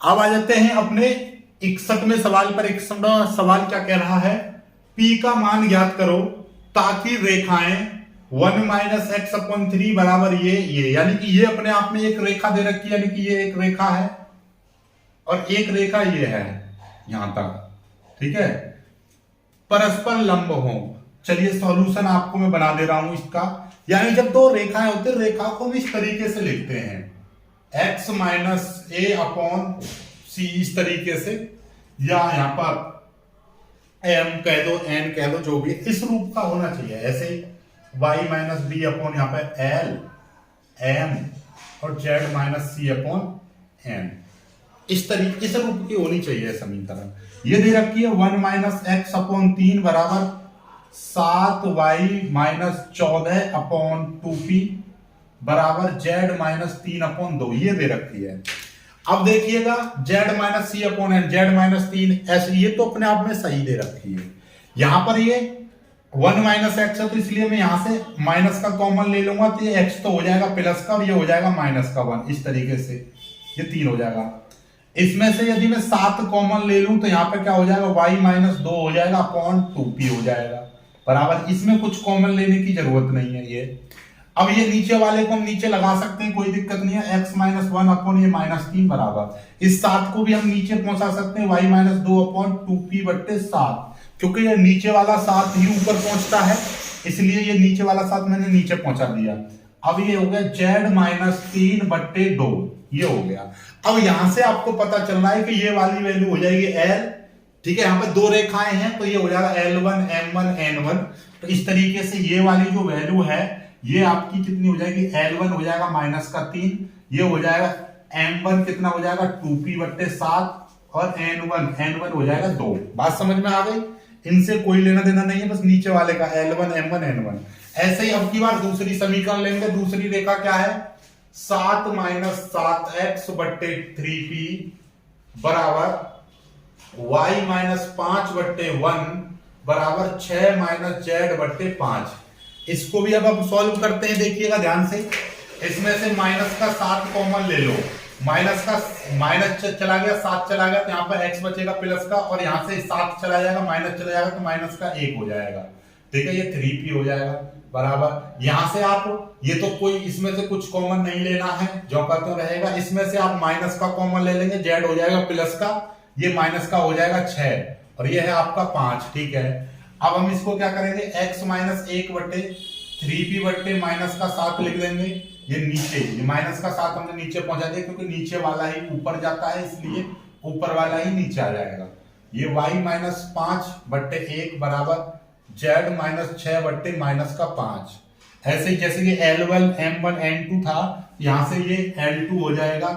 अब आ जाते हैं अपने 61वें सवाल पर। 61वां सवाल क्या कह रहा है, P का मान ज्ञात करो ताकि रेखाएं 1 माइनस एक्स अपॉन 3 बराबर ये, यानी कि ये अपने आप में एक रेखा दे रखी है, यानी कि ये एक रेखा है और एक रेखा ये है यहां तक, ठीक है, परस्पर लंब हो। चलिए सॉल्यूशन आपको मैं बना दे रहा हूं इसका। यानी जब दो रेखाएं होती है, रेखा को हम इस तरीके से लिखते हैं, x माइनस ए अपॉन सी, इस तरीके से, या यहां पर m कह दो, n कह दो, जो भी इस रूप का होना चाहिए। ऐसे ही y माइनस बी अपॉन यहां पर l m और z माइनस सी अपॉन n, इस तरीके, इस रूप की होनी चाहिए समीकरण। ये दे रखी है 1 माइनस एक्स अपॉन 3 बराबर 7y माइनस 14 अपॉन 2p बराबर z माइनस 3 अपॉन 2, ये दे रखी है। अब देखिएगा z माइनस सी अपॉन एन, z माइनस 3 ऐसे, ये तो अपने आप में सही दे रखी है। यहां पर ये 1 माइनस एक्स है, तो इसलिए मैं यहां से माइनस का कॉमन ले लूंगा, तो ये x तो हो जाएगा प्लस का और ये हो जाएगा माइनस का 1, इस तरीके से ये 3 हो जाएगा। इसमें से यदि मैं 7 कॉमन ले लूं तो यहां पर क्या हो जाएगा, y माइनस 2 हो जाएगा अपॉन 2p हो जाएगा बराबर, इसमें कुछ कॉमन लेने की जरूरत नहीं है ये। अब ये नीचे वाले को हम नीचे लगा सकते हैं, कोई दिक्कत नहीं है, x माइनस 1 अपॉन ये माइनस 3 बराबर, इस 7 को भी हम नीचे पहुंचा सकते हैं, y माइनस 2 अपॉन 2p बट्टे 7, क्योंकि ये नीचे वाला 7 ही ऊपर पहुंचता है, इसलिए ये नीचे वाला 7 मैंने नीचे पहुंचा दिया। अब ये हो गया z माइनस 3 बट्टे 2, ये हो गया। अब यहां से आपको पता चल रहा है कि ये वाली वैल्यू हो जाएगी l, ठीक है, यहाँ पे दो रेखाएं हैं तो ये हो जाएगा L1 M1 N1, तो इस तरीके से ये वाली जो वैल्यू है ये आपकी कितनी हो जाएगी, L1 हो जाएगा माइनस का 3, ये हो जाएगा M1 कितना हो जाएगा 2p बट्टे 7 और N1 हो जाएगा 2। बात समझ में आ गई, इनसे कोई लेना देना नहीं है, बस नीचे वाले का L1 M1 N1। ऐसे ही अब की बार दूसरी समीकरण लेंगे। दूसरी रेखा क्या है, 7 माइनस 7x बट्टे 3p बराबर y माइनस 5 बट्टे 1 बराबर 6 माइनस z बट्टे 5। इसको भी अब सॉल्व करते हैं, देखिएगा ध्यान से। इसमें से माइनस का 7 कॉमन ले लो, माइनस का माइनस चला गया, 7 चला गया, तो यहाँ पर x बचेगा प्लस का, और यहाँ से 7 चला जाएगा, माइनस चला जाएगा, तो माइनस का 1 हो जाएगा, ठीक है, ये 3p हो जाएगा बराबर। यहां से आप ये तो कोई इसमें से कुछ कॉमन नहीं लेना है, जो का तो रहेगा। इसमें से आप माइनस का कॉमन ले लेंगे, z हो जाएगा प्लस का, ये माइनस का हो जाएगा 6 और ये है आपका 5, ठीक है। अब हम इसको क्या करेंगे, x माइनस 1 बट्टे 3p बट्टे माइनस का 7 लिख देंगे। ये नीचे, ये माइनस का 7 हमने नीचे पहुंचा दिया, क्योंकि नीचे वाला ही ऊपर जाता है, इसलिए ऊपर वाला ही नीचे आ जाएगा। ये y माइनस 5 बट्टे 1 बराबर z माइनस 6 बट्टे माइनस का 5। ऐसे ही जैसे कि L1 M1 N2 था, यहां से ये L2 हो जाएगा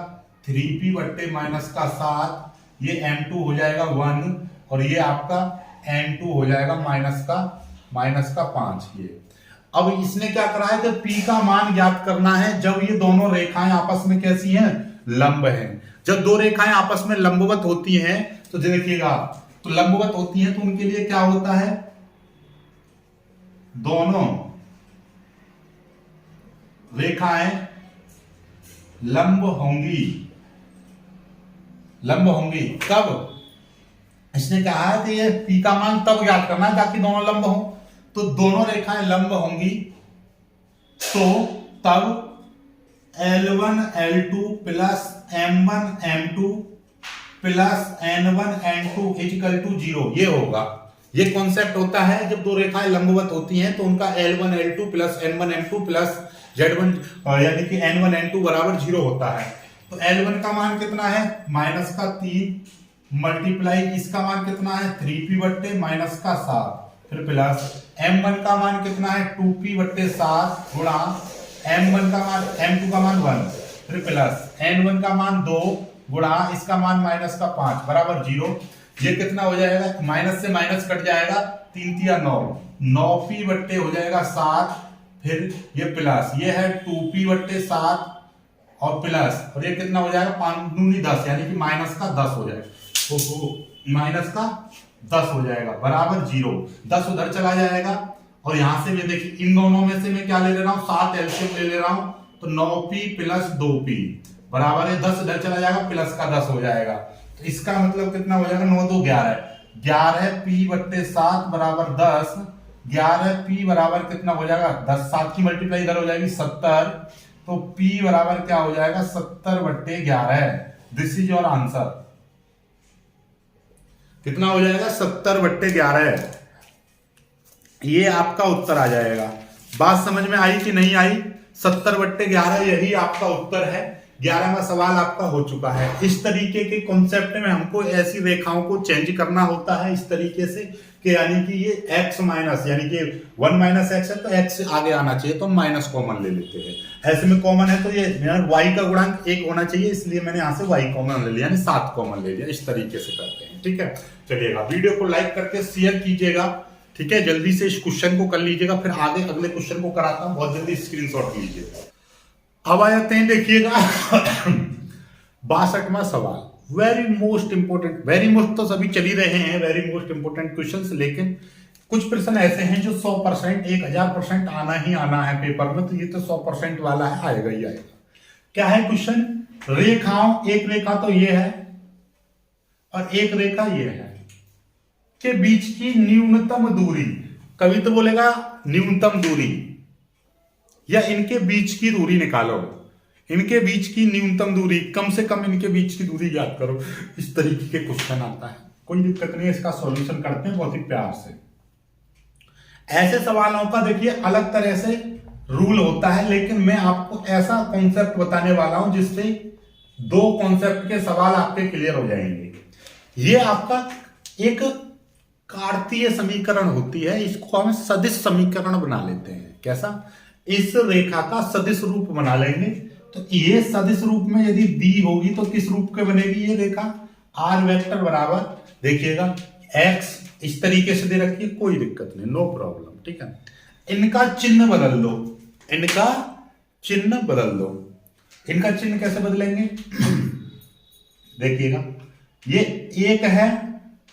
3p बट्टे माइनस का 7, ये M2 हो जाएगा 1 और ये आपका N2 हो जाएगा माइनस का 5। ये अब इसने क्या करा है कि P का मान ज्ञात करना है जब ये दोनों रेखाएं आपस में कैसी हैं, लंब हैं। जब दो रेखाएं आपस में लंबवत होती हैं तो देखिएगा, तो लंबवत होती हैं तो उनके लिए क्या होता है, दोनों रेखाएं लंब होंगी कब, इसने कहा है कि ये P का मान तब ज्ञात करना है ताकि दोनों लंब हो। तो दोनों रेखाएं लंब होंगी तो तब L1 L2 plus M1 M2 plus N1 N2 equal to 0, ये होगा। ये कॉन्सेप्ट होता है जब दो रेखाएं लंबवत होती हैं तो उनका L1 L2 plus N1 N2 plus Z1 यानी कि N1 N2 बराबर 0 होता है। तो L1 का मान कितना है, माइनस का 3 मल्टीप्लाई इसका मान कितना है 3p बट्टे माइनस का 7, फिर प्लस M1 का मान कितना है 2p बट्टे 7 गुणा M1 का मान M2 का मान 1, फिर प्लस N1 का मान 2 गुणा इसका मान माइनस का 5 बराबर 0। ये कितना हो जाएगा, माइनस से माइनस कट जाएगा, 3 3 9, 9p बट्टे हो जाएगा 7, फिर ये प्लस, ये है 2p बट्टे 7 और प्लस, और ये कितना हो जाएगा 5 दूनी 10, यानी कि माइनस का 10 हो जाएगा, माइनस का 10 हो जाएगा बराबर 0। 10 उधर चला जाएगा और यहां से भी देखिए इन दोनों में से मैं क्या ले रहा हूं, 7 एलसीएम ले रहा हूं, तो 9p प्लस 2p बराबर है 10 इधर चला जाएगा प्लस का 10 हो जाएगा। तो इसका मतलब कितना हो जाएगा 9 2 11, 11 पी बट्टे 7 बराबर 10, 11 पी बराबर कितना हो जाएगा 10, 7 की मल्टीप्लाई इधर हो जाएगी 70, तो P बराबर क्या हो जाएगा 70 बट्टे 11। This is your answer. कितना हो जाएगा 70 बट्टे 11, ये आपका उत्तर आ जाएगा। बात समझ में आई कि नहीं आई? 70 बट्टे 11 यही आपका उत्तर है। 11वां सवाल आपका हो चुका है। इस तरीके के कॉन्सेप्ट में हमको ऐसी रेखाओं को चेंज करना होता है इस तरीके से कि यानी कि ये x माइनस यानी कि 1 माइनस एक्स है तो x आगे आना चाहिए तो माइनस कॉमन ले लेते हैं। ऐसे में कॉमन है तो ये y का गुणांक 1 होना चाहिए, इसलिए मैंने यहां से y कॉमन ले लिया यानी 7 कॉमन ले लिया। इस तरीके से करते हैं, ठीक है। चलिएगा, वीडियो को लाइक करके शेयर कीजिएगा, ठीक है। जल्दी से इस क्वेश्चन को कर लीजिएगा, फिर आगे अगले क्वेश्चन को कराता हूं, बहुत जल्दी स्क्रीनशॉट लीजिएगा। अब आ जाते हैं, देखिएगा 62वां सवाल, very most important. Very most तो सभी चल ही रहे हैं, वेरी मोस्ट इंपोर्टेंट क्वेश्चंस, लेकिन कुछ प्रश्न ऐसे हैं जो 100% 1000% आना ही आना है पेपर में, तो ये तो 100% वाला है, आएगा ही आएगा। क्या है क्वेश्चन? रेखाओं, एक रेखा तो ये है और एक रेखा ये है, के बीच की न्यूनतम दूरी, कभी तो बोलेगा न्यूनतम दूरी, या इनके बीच की दूरी निकालो, इनके बीच की न्यूनतम दूरी, कम से कम इनके बीच की दूरी याद करो। इस तरीके के क्वेश्चन आता है, कोई दिक्कत नहीं है, इसका सॉल्यूशन करते हैं बहुत ही प्यार से। ऐसे सवालों का देखिए अलग तरह से रूल होता है, लेकिन मैं आपको ऐसा कॉन्सेप्ट बताने वाला हूं जिससे 2 कॉन्सेप्ट के सवाल आपके क्लियर हो जाएंगे। ये आपका एक कार्तीय समीकरण होती है, इसको हम सदिश समीकरण बना लेते हैं। कैसा? इस रेखा का सदिश रूप बना लेंगे, तो ये सदिश रूप में यदि दी होगी तो किस रूप के बनेगी ये रेखा? आर वेक्टर बराबर, देखिएगा x इस तरीके से दे रखी है, कोई दिक्कत नहीं, नो प्रॉब्लम, ठीक है। इनका चिन्ह बदल दो, इनका चिन्ह बदल दो। इनका चिन्ह कैसे बदलेंगे? देखिएगा, ये एक है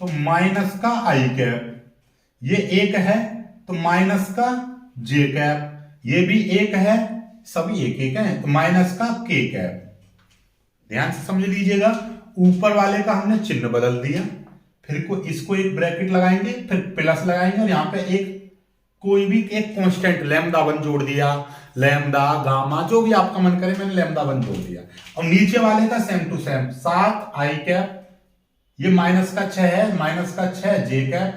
तो माइनस का आई कैप, ये एक है तो माइनस का जे कैप, ये भी एक है, सभी एक एक है तो माइनस का के कैप। ध्यान से समझ लीजिएगा, ऊपर वाले का हमने चिन्ह बदल दिया, फिर इसको एक ब्रैकेट लगाएंगे, फिर प्लस लगाएंगे और यहां पे एक कोई भी एक कांस्टेंट लैम्डा 1 जोड़ दिया, लैम्डा गामा जो भी आपका मन करे, मैंने लैम्डा 1 जोड़ दिया। और नीचे वाले का same to same 7 I cap, ये माइनस का 6 है, माइनस का 6 जे कैप,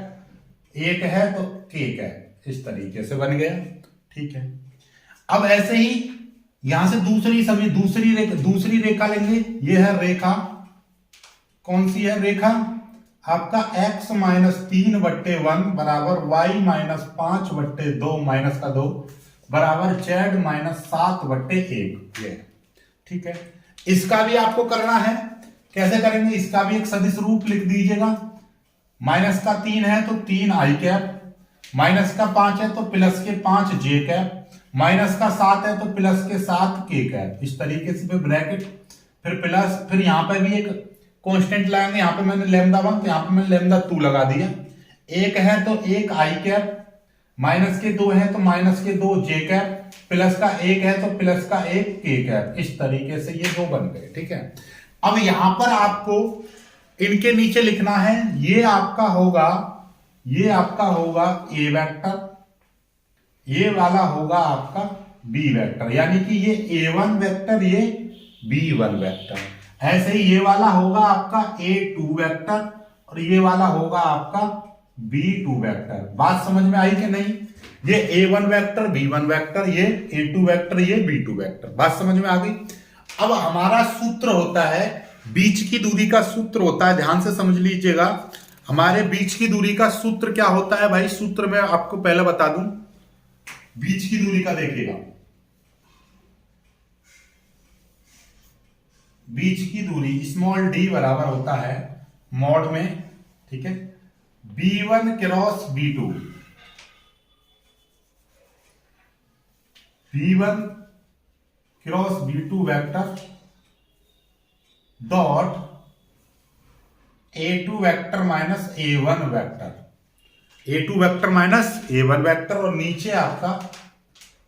एक है तो के कैप, इस तरीके से बन गया, ठीक है। अब ऐसे ही यहां से दूसरी रेखा लेंगे, ये है रेखा, कौन सी है रेखा? आपका x माइनस 3 बट्टे 1 बराबर y माइनस 5 बट्टे 2 माइनस का 2 बराबर z माइनस 7 बट्टे 1, ये ठीक है। इसका भी आपको करना है, कैसे करेंगे? इसका भी एक सदिश रूप लिख दीजिएगा। माइनस का 3 है तो 3 आई कैप, माइनस का 5 है तो प्लस के 5 जे कैप, माइनस का 7 है तो प्लस के 7 के कैप, इस तरीके से फिर ब्रैकेट, फिर प्लस, फिर यहां पर भी एक कांस्टेंट लगाएंगे, यहां पे मैंने लैम्डा 1 तो यहां पे मैंने लैम्डा 2 लगा दिया। एक है तो एक आई कैप, माइनस के 2 है तो माइनस के 2 जे कैप, प्लस का 1 है तो प्लस का 1 के कैप, इस तरीके से ये 2 बन गए, ठीक है। अब यहां पर आपको इनके नीचे लिखना है, ये आपका होगा ए वेक्टर, ये वाला होगा आपका बी वेक्टर, यानी कि ये A1 वेक्टर, ये B1 वेक्टर। ऐसे ही ये वाला होगा आपका A2 वेक्टर और ये वाला होगा आपका B2 वेक्टर। बात समझ में आई कि नहीं? ये A1 वेक्टर, B1 वेक्टर, ये A2 वेक्टर, ये B2 वेक्टर। बात समझ में आ गई? अब हमारा सूत्र होता है, बीच की दूरी का सूत्र होता है, ध्यान से समझ लीजिएगा। हमारे बीच की दूरी का सूत्र क्या होता है भाई? सूत्र मैं आपको पहले बता दूं, बीच की दूरी का देखिएगा, बीच की दूरी स्मॉल d बराबर होता है मॉड में, ठीक है, B1 cross B2, B1 cross B2 vector dot A2 vector minus A1 vector, A2 vector minus A1 vector, और नीचे आपका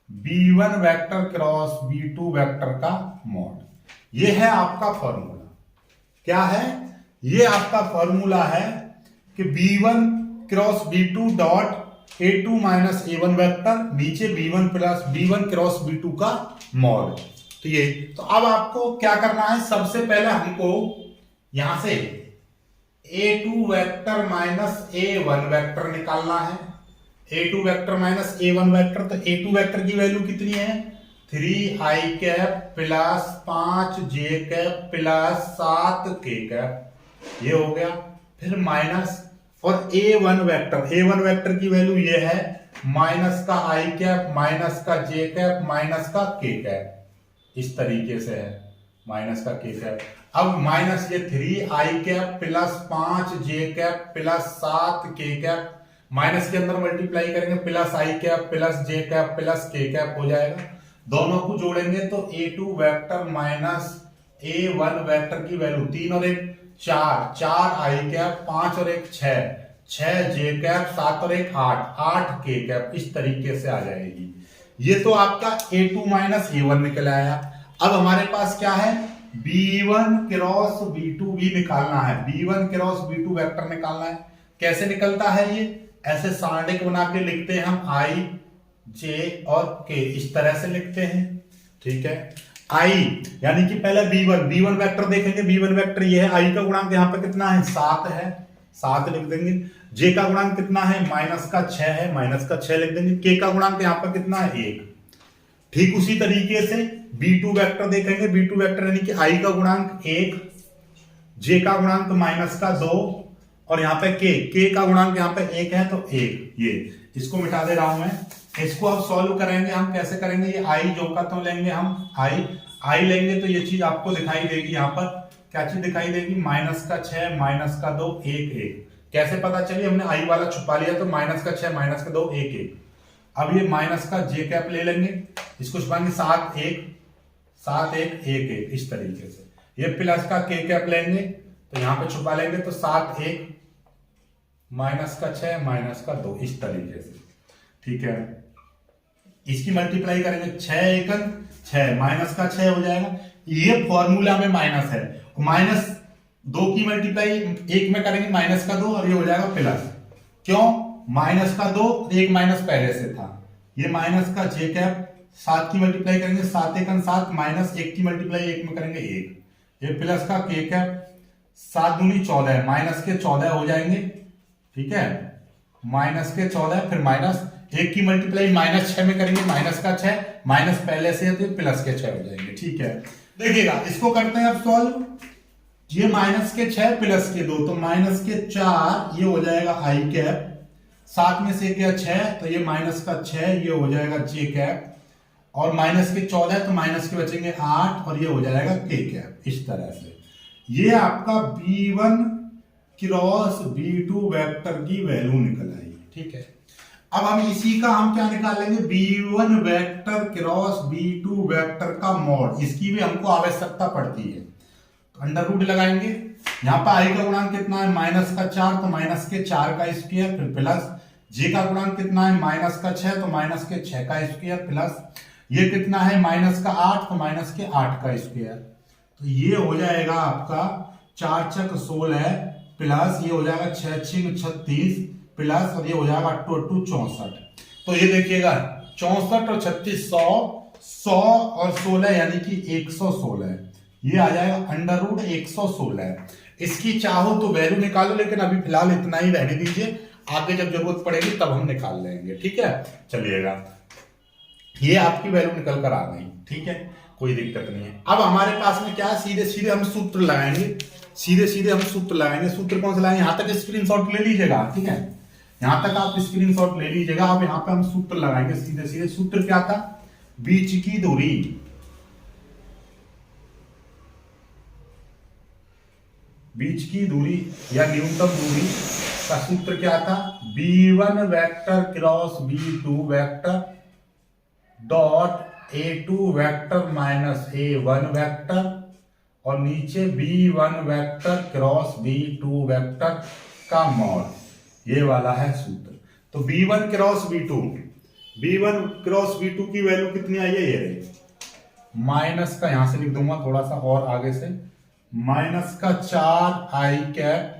B1 vector cross B2 vector का मॉड। ये है आपका फॉर्मूला। क्या है? ये आपका फॉर्मूला है कि B1 cross B2 dot A2 minus A1 vector, नीचे B1 plus B1 cross B2 का मॉड। तो ये, तो अब आपको क्या करना है, सबसे पहले हमको यहां से A2 vector minus A1 vector निकालना है। A2 vector minus A1 vector, तो A2 वेक्टर की वैल्यू कितनी है? 3i cap plus 5j cap plus 7k cap, ये हो गया। फिर माइनस, और A1 वेक्टर की वैल्यू ये है माइनस का i कैप माइनस का j कैप माइनस का k कैप, इस तरीके से है माइनस का k कैप। अब माइनस ये 3i cap plus 5j cap plus 7k cap, minus के अंदर मल्टीप्लाई करेंगे plus i cap plus j cap plus k cap हो जाएगा। दोनों को जोड़ेंगे तो A2 vector minus A1 vector की वैल्यू 3 और 1 4i कैप, 5 और 1 6j कैप, 7 और 1 8k कैप, इस तरीके से आ जाएगी। ये तो आपका A2 माइनस A1 निकल आया। अब हमारे पास क्या है? B1 क्रॉस B2 भी निकालना है। B1 क्रॉस B2 वेक्टर निकालना है। कैसे निकलता है ये? ऐसे सारणिक बना के लिखते हैं हम, I J और K, इस तरह से लिखते हैं। ठीक है, I यानी कि पहले B1 वेक्टर देखेंगे। B1 वेक्टर ये है, I का गुणांक यहाँ पे कितना है? 7 है, 7 लिख देंगे। J का गुणांक कितना है? माइनस का 6 है, माइनस का 6 लिख देंगे। K का गुणांक यहाँ पे कितना है? 1। ठीक उसी तरीके से B2 वेक्टर देखेंगे। B2 वेक्टर यानी कि I का गुणांक 1, J का गुणांक माइनस का 2, और यहाँ पे K का गुणांक यहाँ पे 1 है, तो 1। ये इसको मिटा दे रहा हूं मैं। इसको अब सॉल्व करेंगे हम। कैसे करेंगे? ये I जो का तो लेंगे हम, I लेंगे तो ये चीज आपको दिखाई देगी। यहाँ पर क्या चीज दिखाई देगी? माइनस का 6 माइनस का 2 1 1। कैसे पता चली? हमने I वाला छुपा लिया, तो माइनस का 6 माइनस का 2 1 1। अब ये माइनस का j कैप ले लेंगे, इसको छुपाएंगे 7 1 1 1, इस तरीके से। ये प्लस का k कैप लेंगे तो यहाँ पे छुपा लेंगे, तो 7 1 माइनस का 6 माइनस का 2, इस तरीके से। ठीक है, इसकी मल्टीप्लाई करेंगे 6 1 6, माइनस का 6 हो जाएगा। ये फॉर्मूला में माइनस है, माइनस 2 की मल्टीप्लाई 1 में करेंगे माइनस का 2, और ये हो जाएगा प्लस। क्यों? माइनस का 2, 1 माइनस पहले से था। ये माइनस का j कैप, 7 की मल्टीप्लाई करेंगे 7 1 7, माइनस 1 की मल्टीप्लाई 1 में करेंगे 1। ये प्लस का k कैप, 7 दूनी 14, माइनस के 14 हो जाएंगे। ठीक है, माइनस के 14, फिर माइनस 1 की मल्टीप्लाई माइनस 6 में करेंगे, माइनस का 6, माइनस पहले से है तो प्लस के 6 हो जाएंगे। ठीक है, देखिएगा इसको करते हैं अब सॉल्व। ये माइनस के 6 प्लस के 2, तो माइनस के 4, ये हो जाएगा i कैप, 7 में से गया 6, तो ये माइनस का 6, ये हो जाएगा j कैप, और माइनस के 14, तो माइनस के बचेंगे 8, और ये हो जाएगा k कैप, इस तरह से। ये आपका B1 क्रॉस B2 वेक्टर की वैल्यू निकल आई। ठीक है, अब हम इसी का हम क्या निकालेंगे? B1 vector cross B2 vector का मॉड, इसकी भी हमको आवश्यकता पड़ती है। तो अंडर रूट लगाएंगे। यहाँ पर I का गुणांक कितना है? माइनस का 4, तो माइनस के 4 का स्क्वायर, फिर प्लस J का गुणांक कितना है? माइनस का 6, तो माइनस के 6 का स्क्वायर, प्लस ये कितना है? माइनस का 8, तो माइनस के 8 का स्क्वायर। तो ये हो जाएगा आपका 4 छक 16, प्लस ये हो जाएगा 6 छिंग 36, प्लस और ये हो जाएगा 2 2 64। तो ये देखिएगा 64 और 36 100 और 16 यानी कि 116, ये आ जाएगा अंडर रूट 116। इसकी चाहो तो वैल्यू निकालो, लेकिन अभी फिलहाल इतना ही रहने दीजिए, आगे जब जरूरत पड़ेगी तब हम निकाल लेंगे। ठीक है, चलिएगा, ये आपकी वैल्यू निकल कर आ गई। ठीक है, कोई दिक्कत नहीं है। अब हमारे पास में क्या है? सीधे सीधे हम सूत्र लगाएंगे। सूत्र कौन सा लगाएंगे? यहां तक स्क्रीनशॉट ले लीजिएगा। ठीक है, यहां तक आप स्क्रीनशॉट ले लीजिएगा। अब यहाँ पे हम सूत्र लगाएंगे सीधे सीधे। सूत्र क्या था? बीच की दूरी या न्यूनतम दूरी का सूत्र क्या था? B1 vector cross B2 vector dot A2 vector minus A1 vector, और नीचे B1 vector cross B2 vector का मॉड, ये वाला है सूत्र। तो B1 क्रॉस B2 की वैल्यू कितनी आई है? ये रही माइनस का यहां से लिख दूंगा थोड़ा सा और आगे से, माइनस का 4i कैप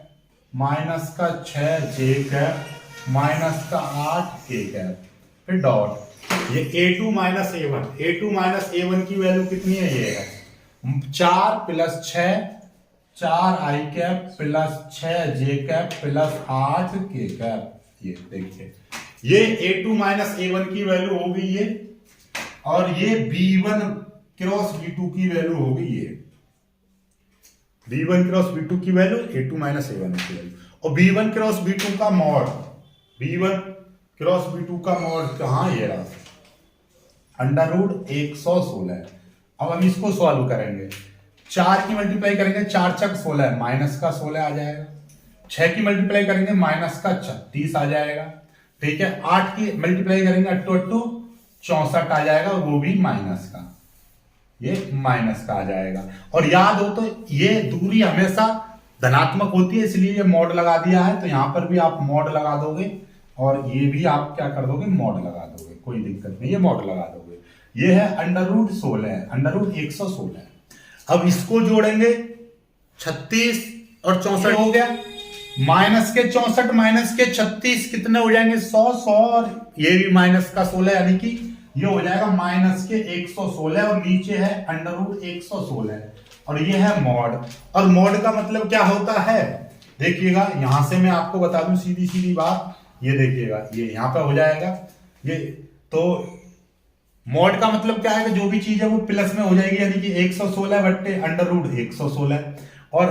माइनस का 6j कैप माइनस का 8k कैप, फिर डॉट ये a2 माइनस a1 की वैल्यू कितनी है, ये है 4 plus 6 4i cap plus 6j cap plus 8k cap. ये देखिए ये a2 माइनस a1 की वैल्यू होगी ये, और ये b1 क्रॉस b2 की वैल्यू होगी ये, b1 क्रॉस b2 की वैल्यू a2 माइनस a1 की वैल्यू, और b1 क्रॉस b2 का मॉड, b1 क्रॉस b2 का मॉड कहाँ, ये रहा अंडर रूट 116। अब हम इसको सॉल्व करेंगे, 4 की मल्टीप्लाई करेंगे 4 छक 16 माइनस का 16 आ जाएगा, 6 की मल्टीप्लाई करेंगे माइनस का 36 आ जाएगा, ठीक है, 8 की मल्टीप्लाई करेंगे 8 8 64 आ जाएगा, वो भी माइनस का, ये माइनस का आ जाएगा। और याद हो तो ये दूरी हमेशा धनात्मक होती है, इसलिए ये मॉड लगा दिया है, तो यहां पर भी आप मॉड लगा दोगे और ये भी आप क्या कर दोगे, मॉड लगा दोगे, कोई दिक्कत नहीं, ये मॉड लगा दोगे। ये है अंडर रूट 16, अंडर रूट 116। अब इसको जोड़ेंगे 36 और 64 हो गया, माइनस के 64 माइनस के 36 कितने हो जाएंगे, 100 और ये भी माइनस का 16, यानी कि ये हो जाएगा माइनस के 116, और नीचे है अंडर रूट 116, और ये है मॉड। और मॉड का मतलब क्या होता है, देखिएगा यहां से मैं आपको बता दूं सीधी सीधी बात, ये देखिएगा ये यहां पर हो जाएगा, ये तो मॉड का मतलब क्या है कि जो भी चीज है वो प्लस में हो जाएगी, यानी कि 116 बट्टे अंडर रूट 116। और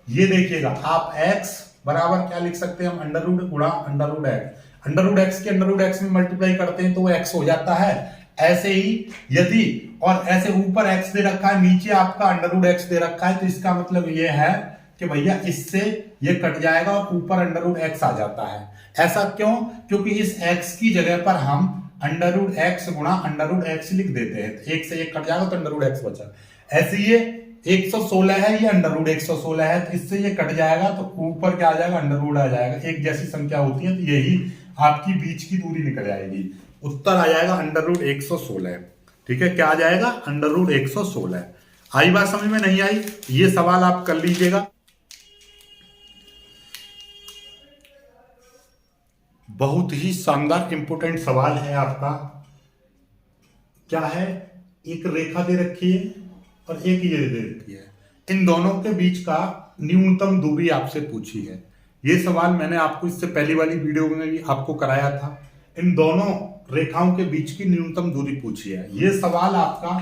ये देखिएगा आप x बराबर क्या लिख सकते हैं हम, अंडर रूट गुणा under root x, under root x के अंडर रूट एक्स में मल्टीप्लाई करते हैं तो वो x हो जाता है। ऐसे ही यदि और ऐसे ऊपर x दे रखा है, नीचे आपका अंडर रूट एक्स दे रखा है, तो इसका मतलब ये है कि भैया इससे ये कट जाएगा और ऊपर अंडर रूट एक्स आ जाता है। ऐसा क्यों, क्योंकि इस x की जगह पर हम अंडर रूट एक्स गुणा अंडर रूट एक्स लिख देते हैं, एक से एक कट जाएगा तो अंडर रूट एक्स बचा। ऐसे ये 116 है, ये अंडर रूट 116 है, तो इससे ये कट जाएगा तो ऊपर क्या आ जाएगा, अंडर रूट आ जाएगा। एक जैसी संख्या होती है तो यही आपकी बीच की दूरी निकल जाएगी, उत्तर आ जाएगा अंडर रूट 116। ठीक है, क्या आ जाएगा, अंडर रूट 116। आई बात समझ में, नहीं आई, ये सवाल आप कर लीजिएगा। बहुत ही शानदार इंपोर्टेंट सवाल है आपका। क्या है, एक रेखा दे रखी है और एक ये दे रखी है, इन दोनों के बीच का न्यूनतम दूरी आपसे पूछी है। ये सवाल मैंने आपको इससे पहली वाली वीडियो में भी आपको कराया था। इन दोनों रेखाओं के बीच की न्यूनतम दूरी पूछी है। ये सवाल आपका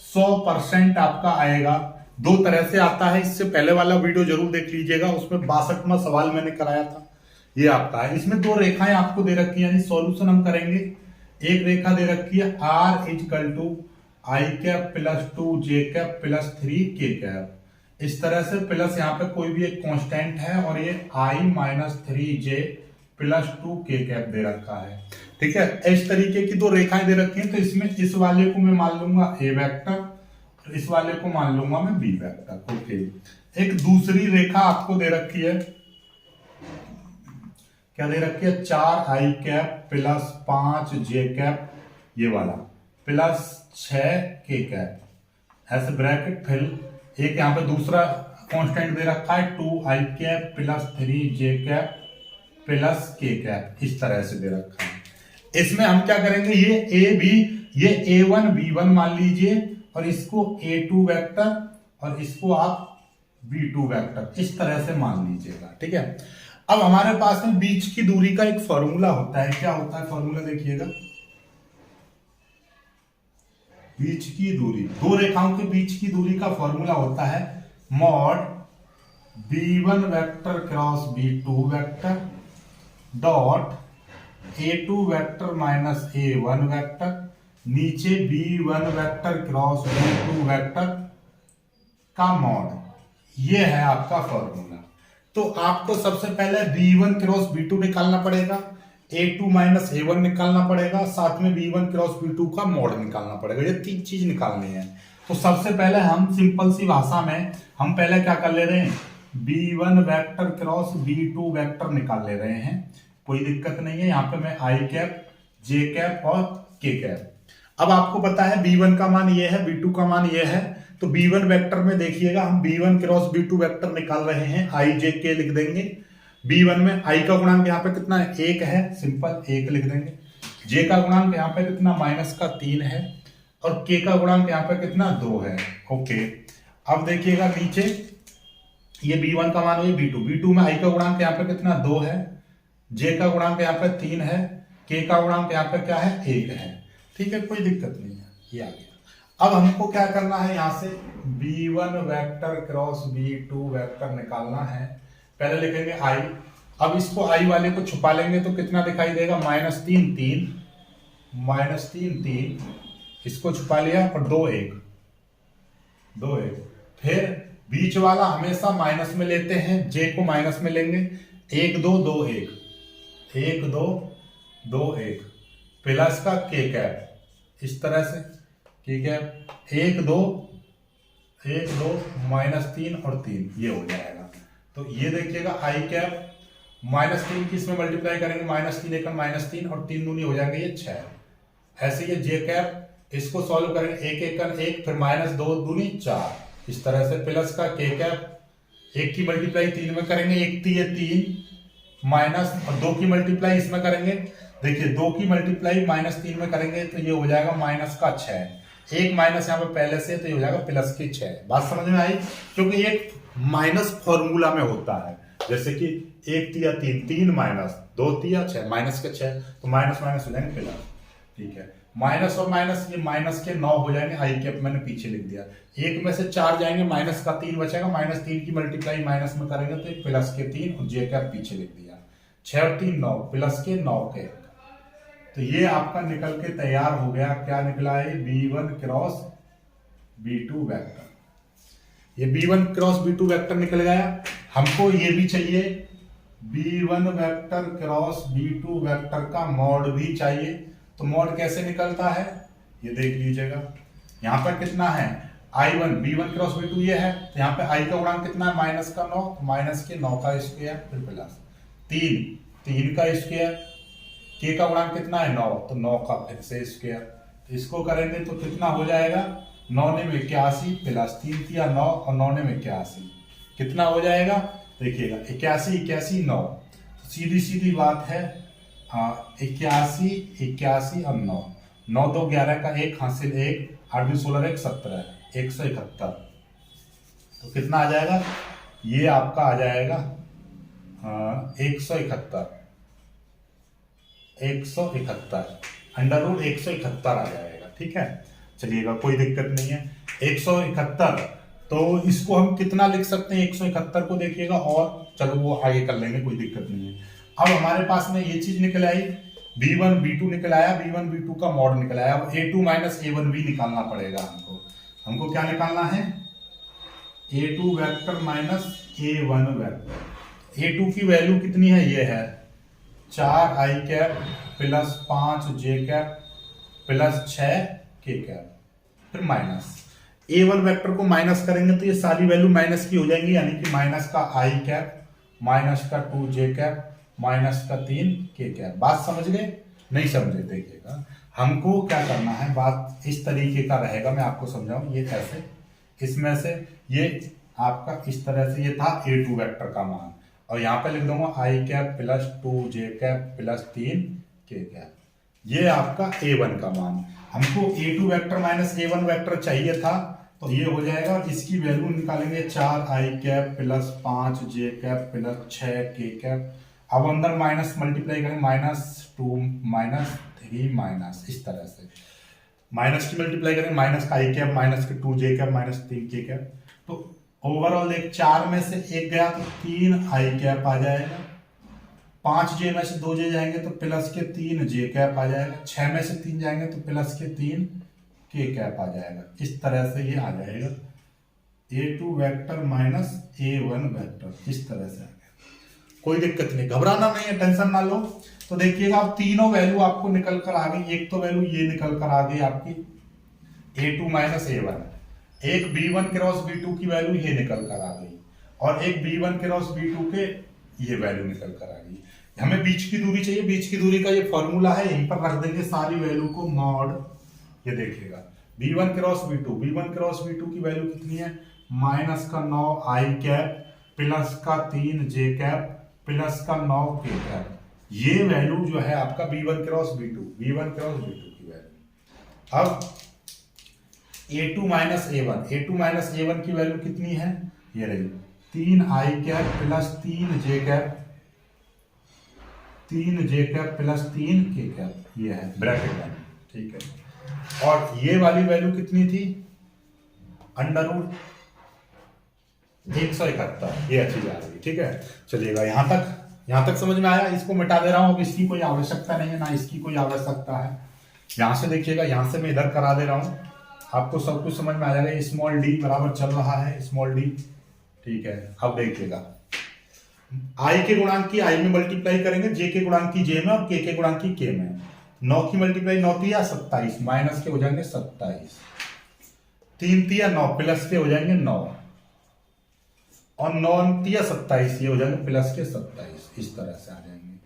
100% आपका आएगा। दो तरह से आता है, इससे पहले वाला वीडियो जरूर देख लीजिएगा, उसमें 62वां सवाल मैंने कराया था। ये आपका है, इसमें दो रेखाएं आपको दे रखी है, यानी सॉल्यूशन हम करेंगे। एक रेखा दे रखी है r equal to I cap plus 2j cap plus 3k cap, इस तरह से, प्लस यहाँ पे कोई भी एक कांस्टेंट है, और ये i minus 3j plus 2k cap दे रखा है। ठीक है, इस तरीके की दो रेखाएं दे रखी हैं, तो इसमें इस वाले को मैं मान लूंगा a वेक्टर और इस वाले को मान लूंगा मैं b वेक्टर। ओके, एक दूसरी रेखा आपको दे रखी है, क्या दे रखी है, 4i cap plus 5j cap, ये वाला प्लस 6k कैप, ऐसे ब्रैकेट फिल। एक यहाँ पे दूसरा कांस्टेंट दे रखा है 2i cap plus 3j cap plus k cap, इस तरह से दे रखा है। इसमें हम क्या करेंगे, ये a1 b1 मान लीजिए, और इसको a2 वेक्टर और इसको आप b2 वेक्टर, इस तरह से मान लीजिएगा। ठीक है, अब हमारे पास में बीच की दूरी का एक फॉर्मूला होता है। क्या होता है फॉर्मूला, देखिएगा, बीच की दूरी, दो रेखाओं के बीच की दूरी का फॉर्मूला होता है mod b1 vector cross b2 vector dot a2 vector minus a1 vector, नीचे b1 vector cross b2 vector का मॉड। ये है आपका फॉर्मूला। तो आपको सबसे पहले b1 क्रॉस b2 निकालना पड़ेगा, a2 माइनस a1 निकालना पड़ेगा, साथ में b1 क्रॉस b2 का मॉड निकालना पड़ेगा। ये तीन चीज निकालनी है। तो सबसे पहले हम सिंपल सी भाषा में हम पहले क्या कर ले रहे हैं, b1 vector cross b2 vector निकाल ले रहे हैं। कोई दिक्कत नहीं है, यहाँ पे मैं i कैप j कैप और k कैप। अब आपको पता है B1 का मान ये है, B2 का मान ये है, तो B1 वेक्टर में देखिएगा हम B1 क्रॉस B2 वेक्टर निकाल रहे हैं, I J K लिख देंगे। B1 में I का गुणांक यहाँ पे कितना है, 1 है, सिंपल 1 लिख देंगे। J का गुणांक यहाँ पे कितना -3 है, और K का गुणांक यहाँ पे कितना 2 है। ओके, अब देखिएगा नीचे ये B1 का मान है B2 में I का गुणांक यहाँ पे कितना 2 है, J का गुणांक यहाँ पे 3 है, K का गुणांक यहाँ पे क्या है 1 है। ठीक है, कोई दिक्कत नहीं है, ये आ गया। अब हमको क्या करना है, यहाँ से B1 vector cross B2 vector निकालना है। पहले लिखेंगे I, अब इसको I वाले को छुपा लेंगे तो कितना दिखाई देगा, -3 3, इसको छुपा लिया, और 2 1, फिर बीच वाला हमेशा माइनस में लेते हैं, J को माइनस में लेंगे, 1 2 2 1, 1 2 2 1 प्लस का K कैप, इस तरह से K कैप 1 2 -3 और 3, ये हो जाएगा। तो ये देखिएगा I कैप -3 की इसमें मल्टीप्लाई करेंगे, -3 एकम -3 और 3 दूनी हो जाएंगे ये 6। ऐसे ये J कैप, इसको सॉल्व करेंगे, 1 एकम 1, फिर -2 दूनी 4, इस तरह से प्लस का K कैप, 1 की मल्टीप्लाई 3 में करेंगे, 1 3 माइनस, और 2 की मल्टीप्लाई इसमें करेंगे, देखिए 2 की मल्टीप्लाई -3 में करेंगे तो ये हो जाएगा -6, एक माइनस यहाँ पे पहले से, तो ये हो जाएगा +6। बात समझ में आई, क्योंकि एक माइनस फॉर्मूला में होता है, जैसे कि 1 3 3 माइनस 2 3 6 -6, तो माइनस हो जाएंगे प्लस। ठीक है, माइनस और माइनस, ये माइनस के 9 हो जाएंगे, I कैप मैंने पीछे लिख दिया, 1 में से 4 जाएंगे, -3 बचेगा, -3 की मल्टीप्लाई माइनस में करेंगे तो +3 और J कैप पीछे लिख दिया, 6 और 3 9, +9 के, तो ये आपका निकल के तैयार हो गया। क्या निकला है, B1 क्रॉस B2 वेक्टर। ये B1 क्रॉस B2 वेक्टर निकल गया। हमको ये भी चाहिए, B1 vector cross B2 vector का मॉड भी चाहिए। तो मॉड कैसे निकलता है, ये देख लीजिएगा। यहाँ पर कितना है, I1 B1 क्रॉस B2 ये है, तो यहाँ पे I का गुणांक कितना है, -9, माइनस के 9 का स्क्वायर, फिर प्लस 3 का स्क्वायर, K का गुणांक कितना है 9, तो 9 का फिर से स्क्वायर। इसको करेंगे तो कितना हो जाएगा, 9 ने 81 प्लस 3 किया 9 और 9 ने 81, कितना हो जाएगा, देखिएगा 81 9, सीधी बात है, 81 और 9, 9 2 11 का 1 हासिल 1, 8 2 16 1 17, 171। तो कितना आ जाएगा, ये आपका आ जाएगा 171, √171 आ जाएगा। ठीक है, चलिएगा कोई दिक्कत नहीं है, 171। तो इसको हम कितना लिख सकते हैं, 171 को देखिएगा, और चलो वो आगे कर लेंगे, कोई दिक्कत नहीं है। अब हमारे पास में ये चीज निकल आई, B1 B2 निकल आया, B1 B2 का मॉड निकल आया। अब A2 - A1 भी निकालना पड़ेगा हमको क्या निकालना है, A2 vector -A1 vector. A2 की वैल्यू कितनी है, ये है 4 I cap plus 5 J cap plus 6 K cap, फिर माइनस। A1 वेक्टर को माइनस करेंगे तो ये सारी वैल्यू माइनस की हो जाएंगी, यानी कि माइनस का I कैप, माइनस का 2 J कैप, माइनस का 3 K कैप। बात समझ गए, नहीं समझे देखिएगा, हमको क्या करना है, बात इस तरीके का रहेगा, मैं आपको समझाऊं। ये कैसे, इसमें से ये आपका इस तरह से, ये था A2 वेक्टर का मान, और यहाँ पे लिख दूंगा I cap plus 2 J cap plus 3 K cap, ये आपका A1 का मान। हमको A2 वेक्टर -A1 वेक्टर चाहिए था, तो ये हो जाएगा, और इसकी वैल्यू निकालेंगे 4 I cap plus 5 J cap plus 6 K cap. अब अंदर माइनस मल्टीप्लाई करेंगे, -2 -3 माइनस, इस तरह से माइनस की मल्टीप्लाई करेंगे, माइनस का I कैप, माइनस के 2 J cap, minus 3 K cap. तो ओवरऑल देख, 4 में से 1 गया तो 3 I कैप आ जाएगा, 5 J में से 2 J जाएंगे तो प्लस के 3 J कैप आ जाएगा, 6 में से 3 जाएंगे तो प्लस के 3 K कैप आ जाएगा। इस तरह से ये आ जाएगा A2 वेक्टर -A1 वेक्टर, इस तरह से आ गया। कोई दिक्कत नहीं, घबराना नहीं है, टेंशन ना लो। तो देखिएगा, अब तीनों वैल्यू आपको निकल कर आ गई। एक तो वैल्यू ये निकल कर आ गई आपकी A2 -A1, एक B1 क्रॉस B2 की वैल्यू ये निकल कर आ गई, और एक B1 क्रॉस B2 के ये वैल्यू निकल कर आ गई। हमें बीच की दूरी चाहिए, बीच की दूरी का ये फॉर्मूला है, यहीं पर रख देंगे सारी वैल्यू को, मॉड ये देखिएगा V1 cross V2, V1 cross V2 की वैल्यू कितनी है, माइनस का 9 I कैप प्लस का 3 J कैप प्लस का 9 K कैप। ये वैल्यू जो है आपका V1 cross V2, V1 cross V2 की वैल्यू। अब A2 minus A1, A2 minus A1 की वैल्यू कितनी है, ये रही 3 I cap plus 3 J cap, 3 J cap plus 3 K cap, ये है ब्रैकेट में, ठीक है। और ये वाली वैल्यू कितनी थी, अंडर रूट 171, ये अच्छी जा रही है, ठीक है। चलिएगा यहां तक समझ में आया। इसको मिटा दे रहा हूं, अब इसकी कोई आवश्यकता नहीं है, ना इसकी कोई आवश्यकता है। यहां से देखिएगा, यहां से मैं इधर करा दे रहा हूं, आपको सब कुछ समझ में आ जाएगा। स्मॉल डी बराबर चल रहा है, स्मॉल डी, ठीक है। अब देखिएगा आई के गुणांक की आई में मल्टीप्लाई करेंगे, जे के गुणांक की जे में और के गुणांक की के में। 9 की मल्टीप्लाई 9 तिया 27, माइनस के हो जाएंगे 27, 3 तिया 9 प्लस के हो जाएंगे 9 और 9 तिया 27, ये हो जाएंगे प्लस के 27, इस तरह से आ जाएंगे,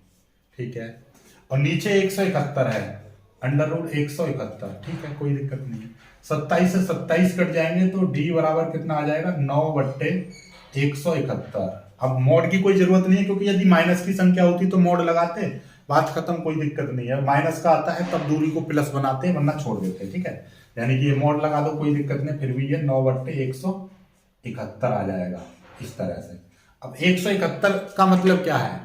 ठीक है। और नीचे 171 है, अंडर रूट 171, ठीक है, कोई दिक्कत नहीं है। 27 से 27 कट जाएंगे तो डी बराबर कितना आ जाएगा, 9/171। अब मॉड की कोई जरूरत नहीं है, क्योंकि यदि माइनस की संख्या होती तो मॉड लगाते, बात खत्म, कोई दिक्कत नहीं है। माइनस का आता है तब दूरी को प्लस बनाते हैं, वरना छोड़ देते हैं, ठीक है। यानी कि ये मॉड लगा दो, कोई दिक्कत नहीं, फिर भी ये 9/171 आ जाएगा इस तरह से। अब 171 का मतलब क्या है,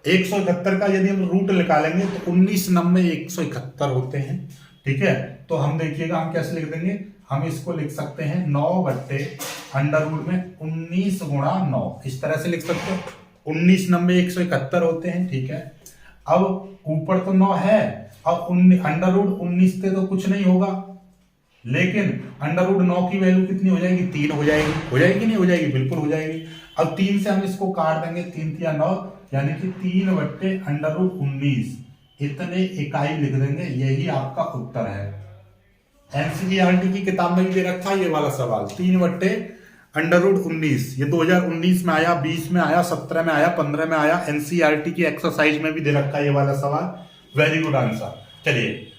171 का यदि हम रूट निकालेंगे तो 19 नंबर 171 होते हैं, ठीक है। तो हम देखिएगा हम कैसे लिख देंगे, हम इसको लिख सकते हैं 9/अंडर रूट में 19 गुणा 9, इस तरह से लिख सकते हो। 19 नंबर 171 होते हैं, ठीक है। अब ऊपर तो 9 है, अब अंडर रूट 19 से तो कुछ नहीं होगा, लेकिन अंडर रूट 9 की वैल्यू कितनी हो जाएगी, 3 हो जाएगी, हो जाएगी नहीं हो जाएगी, बिल्कुल हो जाएगी। अब 3 से हम इसको काट देंगे, 3 तिया 9, यानी कि 3/√19 इतने इकाई लिख देंगे, यही आपका उत्तर है। एनसीईआरटी की किताब में भी दे रखा है ये वाला सवाल, 3/√19, ये 2019 में आया, 20 में आया, 17 में आया, 15 में आया, एनसीईआरटी की एक्सरसाइज में भी दे रखा है ये वाला सवाल। Very good answer. चलिए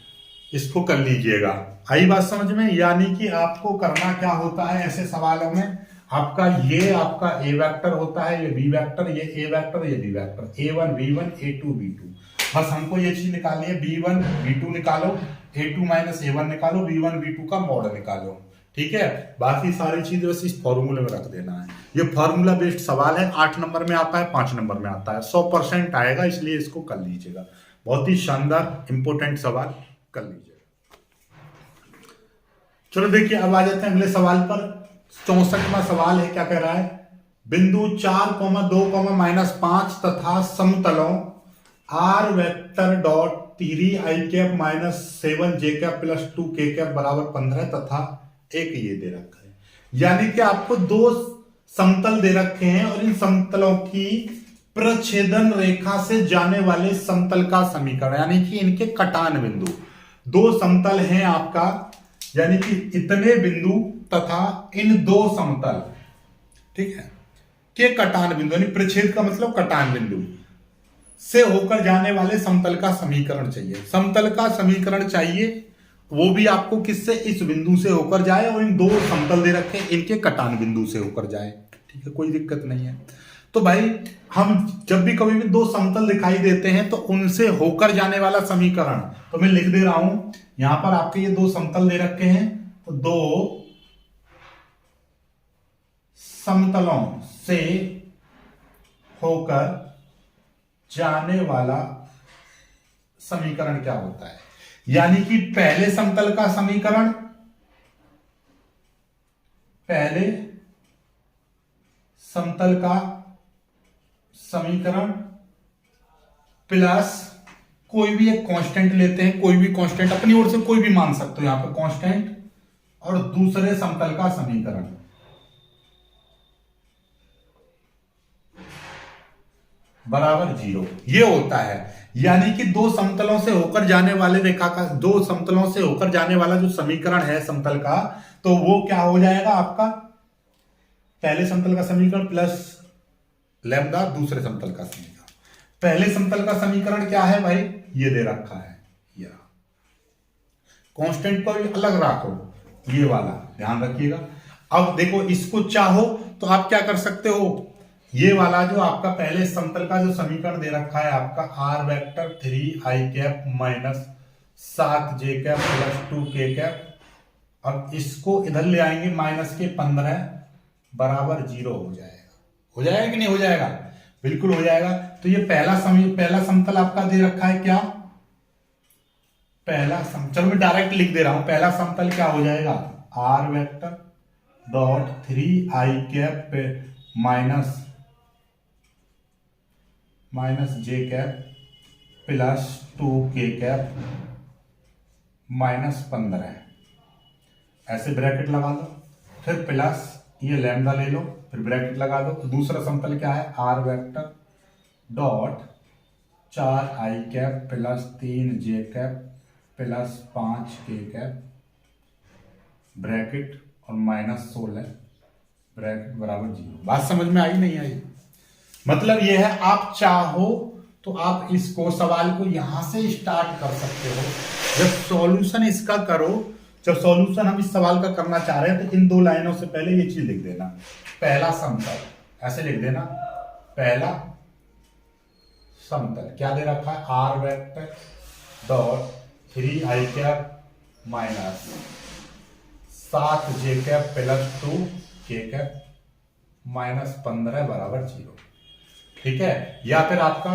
इसको कर लीजिएगा, आई बात समझ में। यानी कि आपको करना क्या होता है ऐसे सवालों में, आपका ये आपका ए वेक्टर होता है, ये बी वेक्टर, ये ए वेक्टर, ये B vector, A1 V1 A2 B2, बस हमको ये चीज निकालनी है। B1 B2 निकालो, A2 माइनस A1 निकालो, V1 V2 का मॉड निकालो, ठीक है। बाकी सारी चीजें बस इस फॉर्मूले में रख देना है। ये फॉर्मूला बेस्ड सवाल है, 8 नंबर में आता है, 5 नंबर में आता है, 100% आएगा, इसलिए इसको कर लीजिएगा। बहुत ही शानदार इंपोर्टेंट सवाल, कर लीजिएगा। चलो देखिए अब आ जाते हैं अगले सवाल पर। 64वां सवाल है, क्या कह रहा है, बिंदु 4,2,-5 तथा समतलों r vector dot 3 i cap minus 7 j cap plus 2 k cap बराबर 15 तथा एक ये दे रखा है। यानी कि आपको दो समतल दे रखे हैं और इन समतलों की प्रच्छेदन रेखा से जाने वाले समतल का समीकरण, यानी कि इनके कटान बिंदु, दो समतल हैं आपका, यानी कि इतने बिंदु तथा इन दो समतल, ठीक है, के कटान बिंदु, यानी प्रच्छेद का मतलब कटान बिंदु से होकर जाने वाले समतल का समीकरण चाहिए। समतल का समीकरण चाहिए, वो भी आपको किससे, इस बिंदु से होकर जाए, और इन दो समतल दे रखे इनके कटान बिंदु से होकर जाए, ठीक है, कोई दिक्कत नहीं है। तो भाई हम जब भी कभी भी दो समतल दिखाई देते हैं तो उनसे होकर जाने वाला समीकरण, तो मैं लिख दे रहा हूं यहां पर, आपके ये दो समतल दे रखे हैं, तो दो समतलों से होकर जाने वाला समीकरण क्या होता है, यानी कि पहले समतल का समीकरण, पहले समतल का समीकरण प्लस कोई भी एक कांस्टेंट लेते हैं, कोई भी कांस्टेंट अपनी ओर से कोई भी मान सकते हो यहां पर कांस्टेंट, और दूसरे समतल का समीकरण बराबर 0, ये होता है। यानी कि दो समतलों से होकर जाने वाले रेखा का, दो समतलों से होकर जाने वाला जो समीकरण है समतल का, तो वो क्या हो जाएगा आपका, पहले समतल का समीकरण प्लस लैम्डा दूसरे समतल का समीकरण। पहले समतल का समीकरण क्या है भाई, ये दे रखा है, ये कांस्टेंट को भी अलग रखो, ये वाला ध्यान रखिएगा। अब देखो इसको चाहो तो आप क्या कर सकते हो, ये वाला जो आपका पहले समतल का जो समीकरण दे रखा है आपका R vector 3i cap minus 7j cap plus 2k cap, अब इसको इधर ले आएंगे माइनस के 15 बराबर 0 हो जाएगा। हो जाएगा कि नहीं हो जाएगा? बिल्कुल हो जाएगा। तो ये पहला समतल आपका दे रखा है क्या, चलो मैं डायरेक्ट लिख दे रहा हूं, पहला समतल क्या हो जाएगा, R vector dot 3i cap minus J cap plus 2k cap minus 15, ऐसे ब्रैकेट लगा दो, फिर प्लस ये लैम्डा ले लो, फिर ब्रैकेट लगा दो। तो दूसरा समतल क्या है, R vector dot 4i cap plus 3j cap plus 5k cap bracket और माइनस 16 ब्रैकेट बराबर 0। बात समझ में आई नहीं आई? मतलब यह है, आप चाहो तो आप इसको सवाल को यहां से स्टार्ट कर सकते हो। जब सॉल्यूशन इसका करो, जब सॉल्यूशन हम इस सवाल का करना चाह रहे हैं तो इन दो लाइनों से पहले ये चीज लिख देना, पहला समतल, ऐसे लिख देना, पहला समतल क्या दे रखा है, R vector dot 3i cap minus 7j cap plus 2k cap minus 15 बराबर 0। ठीक है, या फिर आपका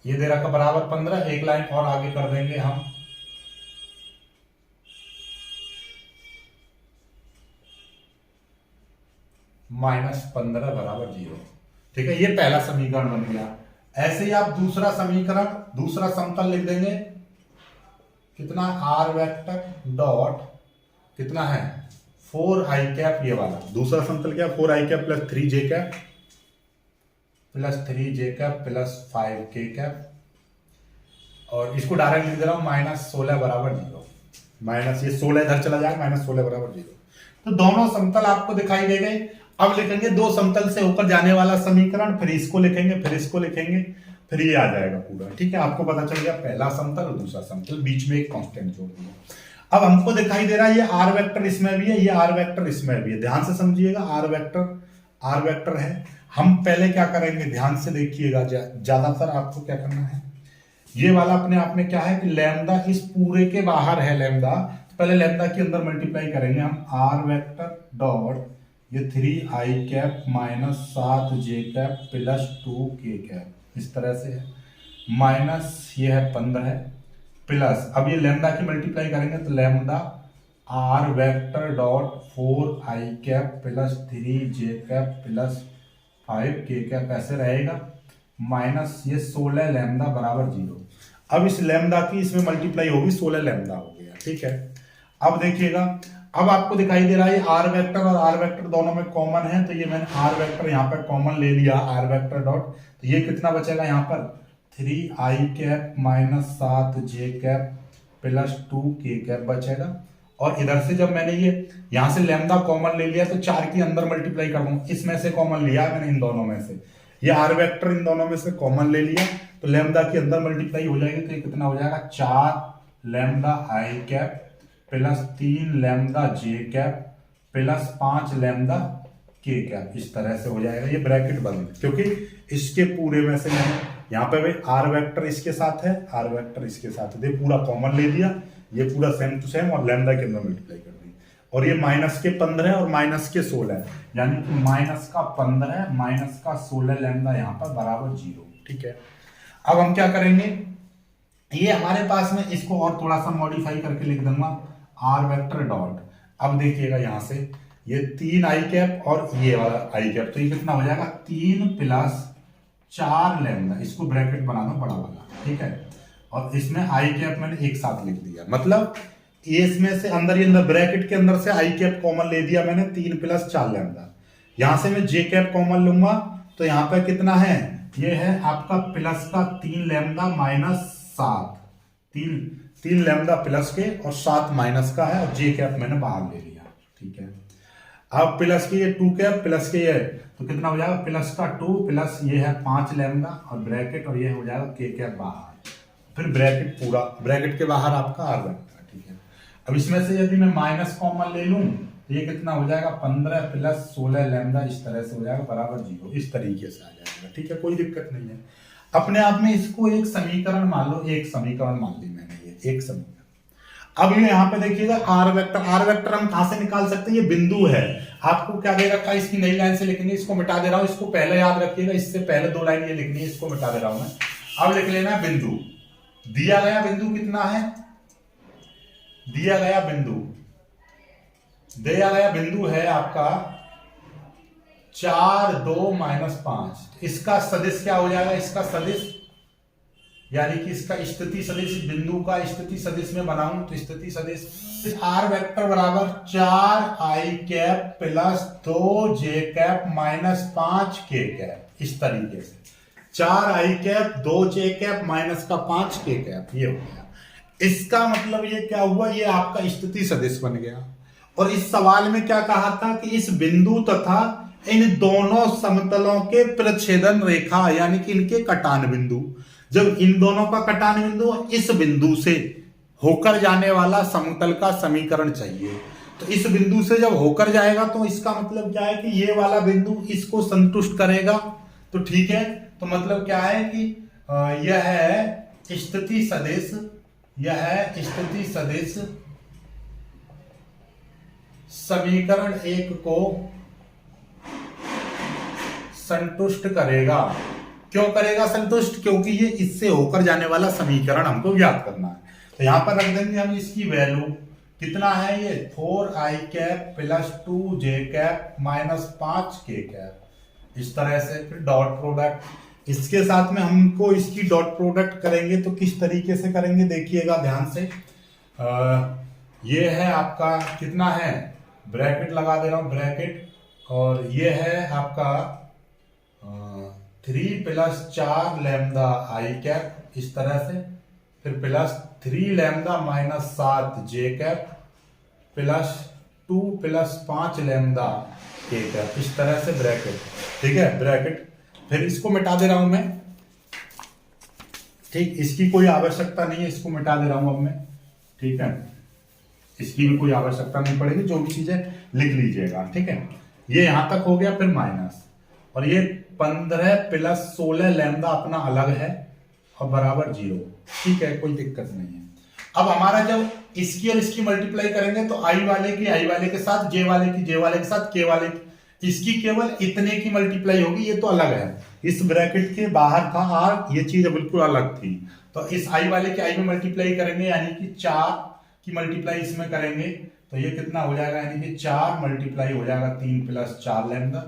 ये दे रखा बराबर 15, एक लाइन और आगे कर देंगे हम, माइनस 15 बराबर 0। ठीक है, ये पहला समीकरण बन गया। ऐसे ही आप दूसरा समीकरण, दूसरा समतल लिख देंगे, कितना, आर वेक्टर डॉट कितना है 4i कैप, ये वाला दूसरा समतल क्या, 4i cap plus 3j cap plus 3j cap plus 5k cap, और इसको डायरेक्ट लिख दे रहा हूं माइनस 16 बराबर 0, माइनस ये 16 इधर चला जाएगा, माइनस 16 बराबर 0। तो दोनों समतल आपको दिखाई दे गए। अब लिखेंगे दो समतल से होकर जाने वाला समीकरण, फिर इसको लिखेंगे, फिर इसको लिखेंगे, फिर ये आ जाएगा पूरा। ठीक है, आपको पता चल गया पहला समतल और दूसरा समतल, बीच में एक कांस्टेंट जोड़ दिया। अब हमको दिखाई दे रहा है ये आर वेक्टर इसमें भी है, ये आर वेक्टर इसमें भी है, ध्यान से समझिएगा। आर वेक्टर है। हम पहले क्या करेंगे, ध्यान से देखिएगा, ज्यादातर आपको क्या करना है, ये वाला अपने आप में क्या है कि लैम्डा इस पूरे के बाहर है लैम्डा, तो पहले लैम्डा के अंदर मल्टीप्लाई करेंगे हम, आर वेक्टर डॉट ये 3i cap minus 7j cap plus 2k cap, इस तरह से है, माइनस ये है 15 प्लस, अब ये लैम्डा की मल्टीप्लाई करेंगे तो lambda R vector dot 4i cap plus 3j cap plus 5k cap ऐसे रहेगा, माइनस ये 16 लैम्डा बराबर 0। अब इस लैम्डा की इसमें मल्टीप्लाई होगी, 16 लैम्डा हो गया। ठीक है, अब देखिएगा, अब आपको दिखाई दे रहा है आर वेक्टर और आर वेक्टर दोनों में कॉमन है, तो ये मैंने आर वेक्टर यहाँ पर कॉमन ले लिया, आर वेक्टर डॉट, तो ये कितना बचेगा यहाँ पर 3i cap minus 7j cap plus 2k cap बचेगा। और इधर से जब मैंने ये यहाँ से लैम्डा कॉमन ले लिया तो 4 की अंदर मल्टीप्लाई कर दूंगा, इसमें से कॉमन लिया मैंने इन दोनों में से, ये आर वेक्टर इन दोनों में से कॉमन ले लिया तो लैम्डा के अंदर मल्टीप्लाई हो जाएगी, तो ये कितना हो जाएगा 4 लैम्डा आई कैप प्लस 3 लैम्डा जे कैप प्लस 5 लैम्डा के कैप, इस तरह से हो जाएगा। ये ब्रैकेट बंद, क्योंकि इसके पूरे में से मैंने यहाँ पे भाई आर वेक्टर इसके साथ है, आर वेक्टर इसके साथ है, पूरा कॉमन ले लिया, ये पूरा सेम टू सेम और लैम्डा के अंदर मल्टीप्लाई कर दी, और ये माइनस के 15 और माइनस के 16, यानी कि माइनस का 15 माइनस का 16 लैम्डा यहाँ पर बराबर 0। ठीक है, अब हम क्या करेंगे, ये हमारे पास में इसको और थोड़ा सा मॉडिफाई करके लिख दूंगा, आर वेक्टर डॉट, अब देखिएगा यहाँ से ये 3i कैप और ये वाला i कैप, तो ये कितना हो जाएगा 3 प्लस 4 लैम्डा, इसको ब्रैकेट बना दो बड़ा वाला। ठीक है, और इसमें i कैप मैंने एक साथ लिख दिया, मतलब ये इसमें से अंदर, ये अंदर ब्रैकेट के अंदर से i कैप कॉमन ले दिया मैंने, 3 प्लस 4 लैम्डा, यहां से मैं j कैप कॉमन लूंगा तो यहाँ पे कितना है, ये है आपका प्लस का 3 लैम्डा माइनस 7, 3 लैम्डा प्लस के और 7 माइनस का है, और j कैप मैंने बाहर ले लिया। ठीक है, अब प्लस के ये 2 कैप प्लस के ये, तो कितना हो जाएगा प्लस का 2 प्लस ये है 5 लैम्डा और ब्रैकेट, और ये हो जाएगा k कैप बाहर, फिर ब्रैकेट पूरा, ब्रैकेट के बाहर आपका आर वेक्टर। ठीक है, अब इसमें से यदि मैं माइनस कॉमन ले लूं तो ये कितना हो जाएगा 15 प्लस 16 लैम्डा, इस तरह से हो जाएगा बराबर 0, इस तरीके से आ जाएगा। ठीक है, कोई दिक्कत नहीं है। अपने आप में इसको एक समीकरण मान लो, एक समीकरण मान ली मैंने, ये एक समीकरण। अब ये यहाँ पे देखिएगा आर वेक्टर हम कहां से निकाल सकते हैं, ये बिंदु है। आपको क्या दे रखा है, इसकी नई लाइन से लिखेंगे, इसको मिटा दे रहा हूं, इसको पहले याद रखिएगा, इससे पहले 2 लाइन ये लिखनी है, इसको मिटा दे रहा हूं मैं। अब लिख लेना बिंदु, दिया गया बिंदु कितना है, दिया गया बिंदु है आपका 4 2 -5। इसका सदिश क्या हो जाएगा, इसका सदिश यानी कि इसका स्थिति सदिश, बिंदु का स्थिति सदिश में बनाऊं तो स्थिति सदिश आर वेक्टर बराबर 4i cap plus 2j cap minus 5k cap, इस तरीके से 4i cap 2j cap minus का 5k कैप, ये हो गया। इसका मतलब ये क्या हुआ, ये आपका स्थिति सदिश बन गया। और इस सवाल में क्या कहा था कि इस बिंदु तथा इन दोनों समतलों के प्रच्छेदन रेखा यानी कि इनके कटान बिंदु, जब इन दोनों का कटान बिंदु इस बिंदु से होकर जाने वाला समतल का समीकरण चाहिए। तो इस बिंदु से जब होकर जाएगा तो इसका मतलब क्या है कि ये वाला बिंदु इसको संतुष्ट करेगा। तो ठीक है, तो मतलब क्या है कि यह है स्थिति सदिश, यह है स्थिति सदिश समीकरण 1 को संतुष्ट करेगा। क्यों करेगा संतुष्ट, क्योंकि ये इससे होकर जाने वाला समीकरण हमको ज्ञात करना है। तो यहां पर रख देंगे हम इसकी वैल्यू, कितना है ये 4i cap plus 2j cap minus 5k cap, इस तरह से। फिर डॉट प्रोडक्ट, इसके साथ में हमको इसकी डॉट प्रोडक्ट करेंगे तो किस तरीके से करेंगे देखिएगा ध्यान से। ये है आपका कितना है, ब्रैकेट लगा दे रहा हूं ब्रैकेट, और ये है आपका 3 प्लस 4 लैम्डा आई कैप, इस तरह से। फिर प्लस 3 लैम्डा माइनस 7 जे कैप प्लस 2 प्लस 5 लैम्डा के कैप, इस तरह से ब्रैकेट। ठीक है, ब्रैकेट। फिर इसको मिटा दे रहा हूं मैं, ठीक, इसकी कोई आवश्यकता नहीं है, इसको मिटा दे रहा हूं अब मैं। ठीक है, इसकी भी कोई आवश्यकता नहीं पड़ेगी, जो भी चीजें लिख लीजिएगा। ठीक है, ये यहां तक हो गया। फिर माइनस, और ये 15 प्लस 16 लैम्डा अपना अलग है और बराबर 0। ठीक है, कोई दिक्कत नहीं है। अब हमारा जब इसकी और इसकी मल्टीप्लाई करेंगे तो आई वाले के साथ, जे वाले के साथ, के वाले की, इसकी केवल इतने की मल्टीप्लाई होगी, ये तो अलग है। इस ब्रैकेट के बाहर था आर, ये चीज बिल्कुल अलग थी। तो इस आई वाले के आई में मल्टीप्लाई करेंगे, यानी कि 4 की मल्टीप्लाई इसमें करेंगे तो ये कितना हो जाएगा, यानी कि 4 मल्टीप्लाई हो जाएगा 3 प्लस 4 लैम्डा।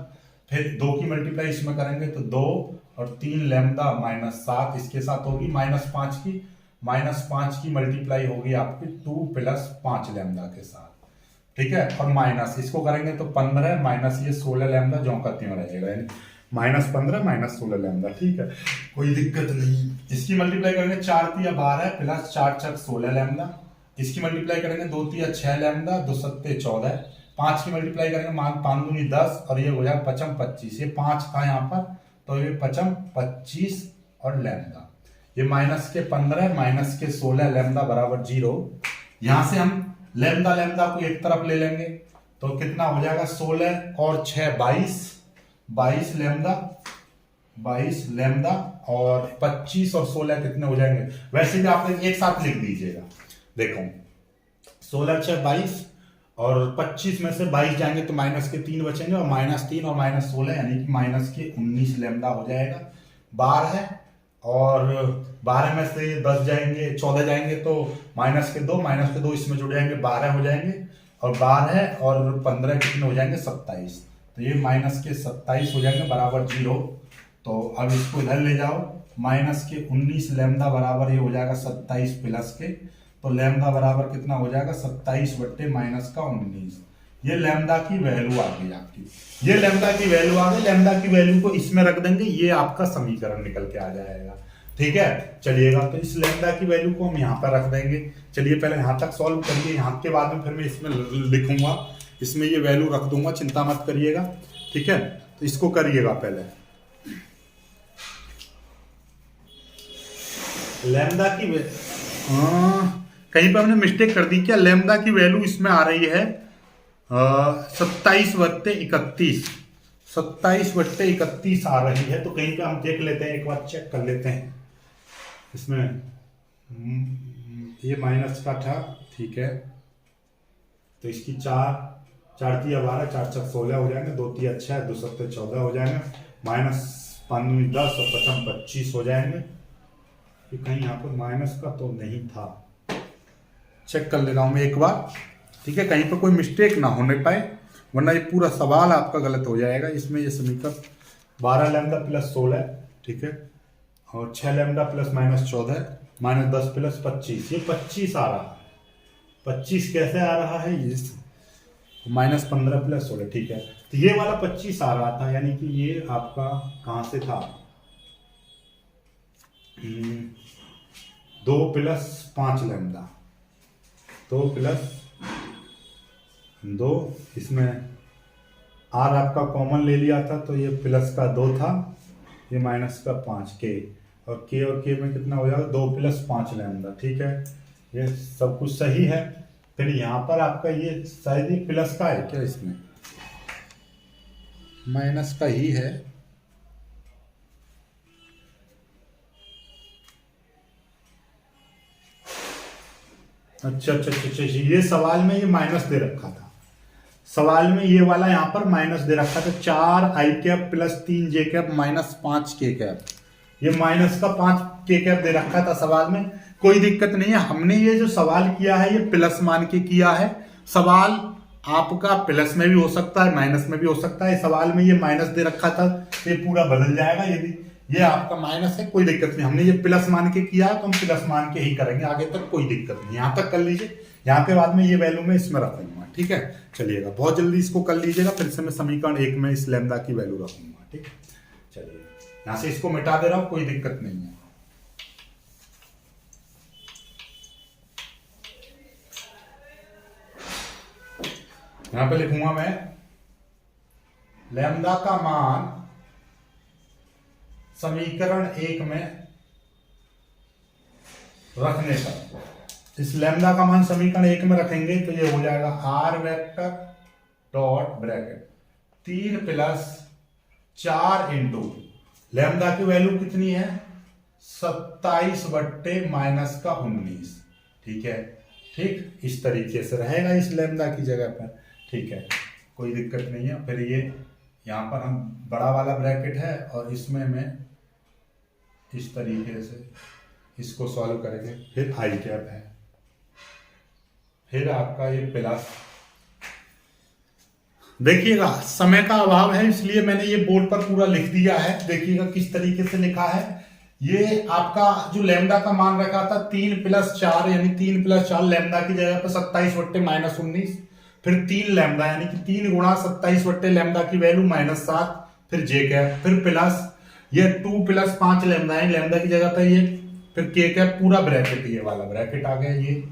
फिर 2 की मल्टीप्लाई इसमें करेंगे तो 2 और 3 लैम्डा माइनस 7 इसके साथ होगी, माइनस 5 की मल्टीप्लाई होगी आपकी 2 प्लस 5 लैम्डा के साथ। ठीक है, और माइनस इसको करेंगे तो 15 माइनस ये 16 लैम्डा जो का त्यों रहेगा, यानी -15 माइनस 16 लैम्डा। ठीक है, कोई दिक्कत नहीं। इसकी मल्टीप्लाई करेंगे 4 तिया 12 प्लस 4 छक 16 लैम्डा। इसकी मल्टीप्लाई करेंगे 2 तिया 6 लैम्डा, 2 सत्ते 14। 5 की मल्टीप्लाई करेंगे 5 दूनी 10 और ये हो जाएगा 55 25। ये 5 था यहाँ पर, तो ये 55 25 और लैम्डा, ये माइनस के 15 माइनस के 16 लैम्डा बराबर 0। यहां से हम लैम्डा को एक तरफ ले लेंगे तो कितना हो जाएगा, 16 और 6 22 लैम्डा और 25 और 16 कितने हो जाएंगे। वैसे भी आप एक साथ लिख दीजिएगा, देखो 16 6 22 और 25 में से 22 जाएंगे तो माइनस के 3 बचेंगे, और -3 और -16 यानी कि माइनस के 19 लैम्डा हो जाएगा। 12 और 12 में से 10 जाएंगे 14 जाएंगे तो माइनस के 2 इसमें जुड़ जाएंगे, 12 हो जाएंगे, और 12 और 15 कितने हो जाएंगे 27। तो ये माइनस के 27 हो जाएंगे बराबर 0। तो अब इसको इधर ले जाओ, माइनस के 19 लैम्डा बराबर ये हो जाएगा 27 प्लस के, तो लैम्डा बराबर कितना हो जाएगा 27 बट्टे माइनस का 19। ये लैम्डा की वैल्यू आ गई आपकी, ये लैम्डा की वैल्यू आ गई। लैम्डा की वैल्यू को इसमें रख देंगे, ये आपका समीकरण निकल के आ जाएगा। ठीक है, चलिएगा, तो इस लैम्डा की वैल्यू को हम यहाँ पर रख देंगे। चलिए पहले यहाँ तक सॉल्व करिए, यहाँ के बाद में फिर मैं इसमें लिखूंगा, इसमें ये वैल्यू रख दूंगा, चिंता मत करिएगा। ठीक है, तो इसको करिएगा पहले। लैम्डा की कहीं पर हमने मिस्टेक कर दी क्या, लैम्डा की वैल्यू इसमें आ रही है 27/31, 27/31 आ रही है। तो कहीं पे हम देख लेते हैं, एक बार चेक कर लेते हैं इसमें। ये माइनस का था, ठीक है। तो इसकी 4 3 12, 4 4 16 हो जाएंगे, 2 3 6, 2 7 14 हो जाएंगे, माइनस 5 10 और 5 25 हो जाएंगे। ये कहीं यहाँ पर माइनस का तो नहीं था, चेक कर ले रहा हूँ मैं एक बार, ठीक है, कहीं पर कोई मिस्टेक ना होने पाए, वरना ये पूरा सवाल आपका गलत हो जाएगा। इसमें ये समीकरण 12 लैम्डा प्लस 16, ठीक है, और 6 lambda plus minus 14 minus 10 plus 25, ये 25 आ रहा है। 25 कैसे आ रहा है, ये माइनस 15 प्लस 16, ठीक है। तो ये वाला 25 आ रहा था, यानी कि ये आपका कहां से था, 2 प्लस 5 लैम्डा, 2 प्लस 2, इसमें आर आपका कॉमन ले लिया था, तो ये प्लस का 2 था, ये माइनस का 5 के, और के में कितना हो जाएगा, 2 प्लस 5 लैम्डा, ठीक है। ये सब कुछ सही है। फिर यहाँ पर आपका ये शायद ही प्लस का है क्या, इसमें माइनस का ही है। अच्छा, ये सवाल में ये माइनस दे रखा था, सवाल में ये वाला यहाँ पर माइनस दे रखा था, 4 आई कैप प्लस 3 जे कैप माइनस 5 के कैप, ये माइनस का 5 के कैप दे रखा था सवाल में। कोई दिक्कत नहीं है, हमने ये जो सवाल किया है ये प्लस मान के किया है। सवाल आपका प्लस में भी हो सकता है, माइनस में भी हो सकता है। सवाल में ये माइनस दे रखा था, ये पूरा बदल जाएगा, यदि ये आपका माइनस है कोई दिक्कत नहीं, हमने ये प्लस मान के किया है तो हम प्लस मान के ही करेंगे, आगे तक कोई दिक्कत नहीं। यहाँ तक कर लीजिए, यहाँ पे बाद में ये वैल्यू में इसमें रखूंगा, ठीक है। चलिएगा, बहुत जल्दी इसको कर लीजिएगा, फिर से मैं समीकरण 1 में इस लैम्डा की वैल्यू रखूंगा, ठीक है। चलिए, यहाँ से इसको मिटा दे रहा हूं, कोई दिक्कत नहीं है। यहां पे लिखूंगा मैं लैम्डा का मान समीकरण 1 में रखने का, इस लैम्डा का मान समीकरण 1 में रखेंगे तो ये हो जाएगा R vector dot bracket 3 plus 4 into lambda की वैल्यू कितनी है, 27 बट्टे माइनस का 19, ठीक है। ठीक, इस तरीके से रहेगा इस लैम्डा की जगह पर, ठीक है, कोई दिक्कत नहीं है। फिर ये यहाँ पर हम बड़ा वाला ब्रैकेट है और इसमें मैं इस तरीके से इसको सॉल्व करेंगे। फिर आई कैप है, फिर आपका ये प्लस, देखिएगा समय का अभाव है इसलिए मैंने ये बोर्ड पर पूरा लिख दिया है, देखिएगा किस तरीके से लिखा है। ये आपका जो लैम्डा का मान रखा था 3 प्लस 4, यानी 3 प्लस 4 लैम्डा की जगह पर 27 बट्टे माइनस 19, फिर 3 लैम्डा यानी कि 3 गुणा 27 बट्टे लैम्डा की वैल्यू माइनस 7, फिर जे कैप, फिर प्लस ये 2 प्लस 5 लैम्डा है लैम्डा की जगह पर ये, फिर के कैप, पूरा ब्रैकेट, ये वाला ब्रैकेट आ गया, ये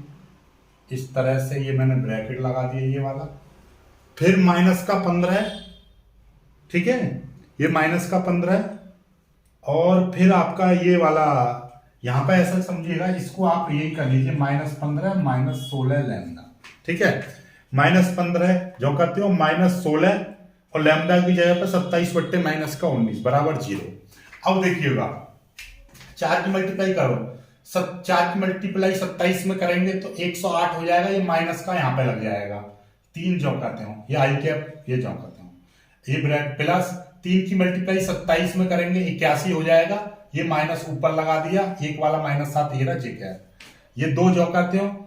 इस तरह से ये मैंने ब्रैकेट लगा दिया ये वाला, फिर माइनस का 15, ठीक है, ये माइनस का 15, और फिर आपका ये वाला यहां पर ऐसा समझिएगा, इसको आप यही कर लीजिए -15 -16 लैम्डा, ठीक है। -15 जो करते हो -16 और लैम्डा की जगह पर 27 बट्टे माइनस का 19 बराबर 0। अब देखिएगा 4 की मल्टीप्लाई करो, 4 की मल्टीप्लाई 27 में करेंगे तो 108 हो जाएगा, ये माइनस का यहाँ पे लग जाएगा, 3 जो करते हो, ये आई कैप, ये जो करते हो, ये ब्रैकेट प्लस 3 की मल्टीप्लाई 27 में करेंगे 81 हो जाएगा, ये माइनस ऊपर लगा दिया, एक वाला -7 ये रहा जे कैप, ये 2 जो करते हो,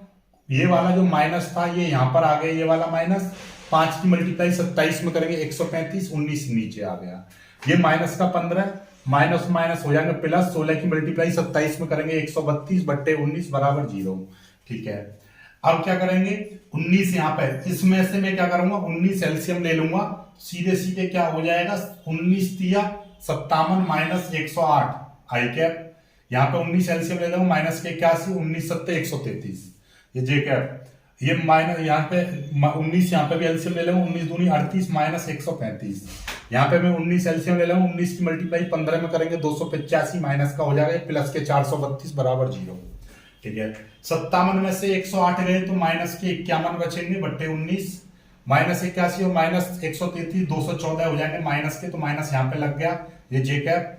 ये वाला जो माइनस था ये यहाँ पर आ गया, ये वाला माइनस, 5 की मल्टीप्लाई 27 में करेंगे 135, 19 नीचे आ गया, ये माइनस का 15, माइनस माइनस हो जाएंगे प्लस, 16 की मल्टीप्लाई 27 में करेंगे 132 बट्टे 19 बराबर 0, ठीक है। अब क्या करेंगे, 19 यहाँ पे, इसमें से मैं क्या करूंगा 19 एलसीएम ले लूंगा, सीधे सीधे क्या हो जाएगा 19 तिया 57 माइनस 108 आई कैप, यहाँ पे 19 एलसीएम ले लूंगा, माइनस के 81, 19 सत्ते 133, ये जे कैप, ये माइनस यहाँ पे 19, यहाँ पे भी एलसीएम ले लूंगा, 19 दूनी 38 माइनस 135, यहाँ पे मैं 19 एलसीएम ले लूंगा, 19 की मल्टीप्लाई 15 में करेंगे 285 माइनस का हो जाएगा प्लस के 432 बराबर 0, ठीक है। 57 में से 108 गए तो माइनस के 51 बचेंगे बट्टे 19, माइनस 81 और माइनस 133 214 हो जाएंगे माइनस के, तो माइनस यहाँ पे लग गया, ये जे कैप।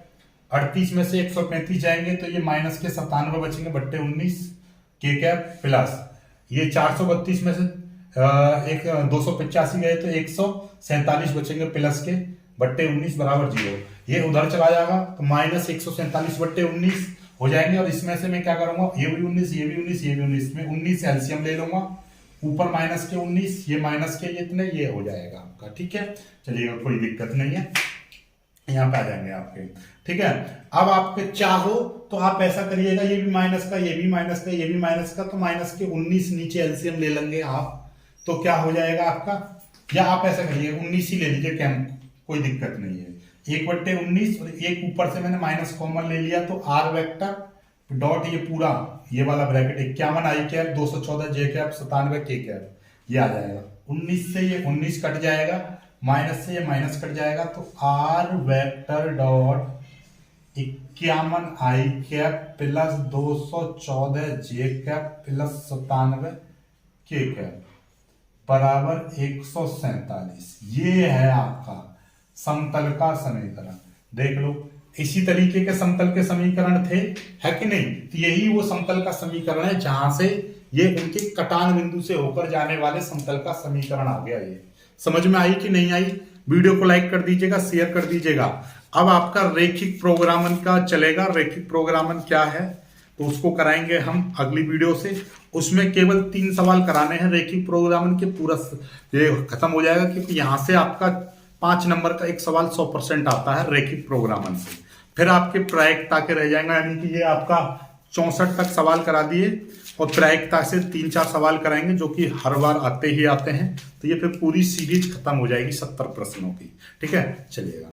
38 में से 135 जाएंगे तो ये माइनस के 97 बचेंगे बट्टे 19 के कैप, प्लस ये 432 में से एक 285 गए तो 147 बचेंगे प्लस के बट्टे 19 बराबर 0। ये उधर चला जाएगा तो माइनस 147 बट्टे 19 हो जाएंगे, और इसमें से मैं क्या करूंगा, ये भी 19 ये भी 19 ये भी 19 में 19 एलसीएम ले लूंगा, ऊपर माइनस के 19 ये माइनस के इतने, ये हो जाएगा आपका। ठीक है, चलिएगा कोई दिक्कत नहीं है, यहाँ पे आ जाएंगे आपके। ठीक है, अब आपके चाहो तो आप ऐसा करिएगा, ये भी माइनस का ये भी माइनस का ये भी माइनस का, तो माइनस के 19 नीचे एलसीएम ले लेंगे आप, तो क्या हो जाएगा आपका, या आप ऐसा करिए 19 ही ले लीजिए, क्या कोई दिक्कत नहीं है। 1/19 और एक ऊपर से मैंने माइनस कॉमन ले लिया, तो आर वेक्टर डॉट ये पूरा ये वाला bracket 51 I cap 214 J cap 97 K cap, ये आ जाएगा। 19 से ये 19 कट जाएगा, माइनस से ये माइनस कट जाएगा, तो R vector dot 51 I cap plus 214 J cap plus 97 K cap बराबर 147। ये है आपका समतल का समीकरण। देख लो, इसी तरीके के समतल के समीकरण थे, है कि नहीं, तो यही वो समतल का समीकरण है जहां से ये उनके कटान बिंदु से होकर जाने वाले समतल का समीकरण आ गया। ये समझ में आई कि नहीं आई? वीडियो को लाइक कर दीजिएगा, शेयर कर दीजिएगा। अब आपका रैखिक प्रोग्रामन का चलेगा। रैखिक प्रोग्रामन क्या है तो उसको कराएंगे हम अगली वीडियो से। उसमें केवल 3 सवाल कराने हैं रैखिक प्रोग्रामन के, पूरा ये खत्म हो जाएगा, क्योंकि यहां से आपका 5 नंबर का एक सवाल 100% आता है रैखिक प्रोग्रामन से। फिर आपके प्रायिकता के रह जाएंगे, यानी कि ये आपका 64 तक सवाल करा दिए, और प्रायिकता से 3-4 सवाल कराएंगे जो कि हर बार आते ही आते हैं। तो ये फिर पूरी सीरीज खत्म हो जाएगी 70 प्रश्नों की। ठीक है, चलिएगा।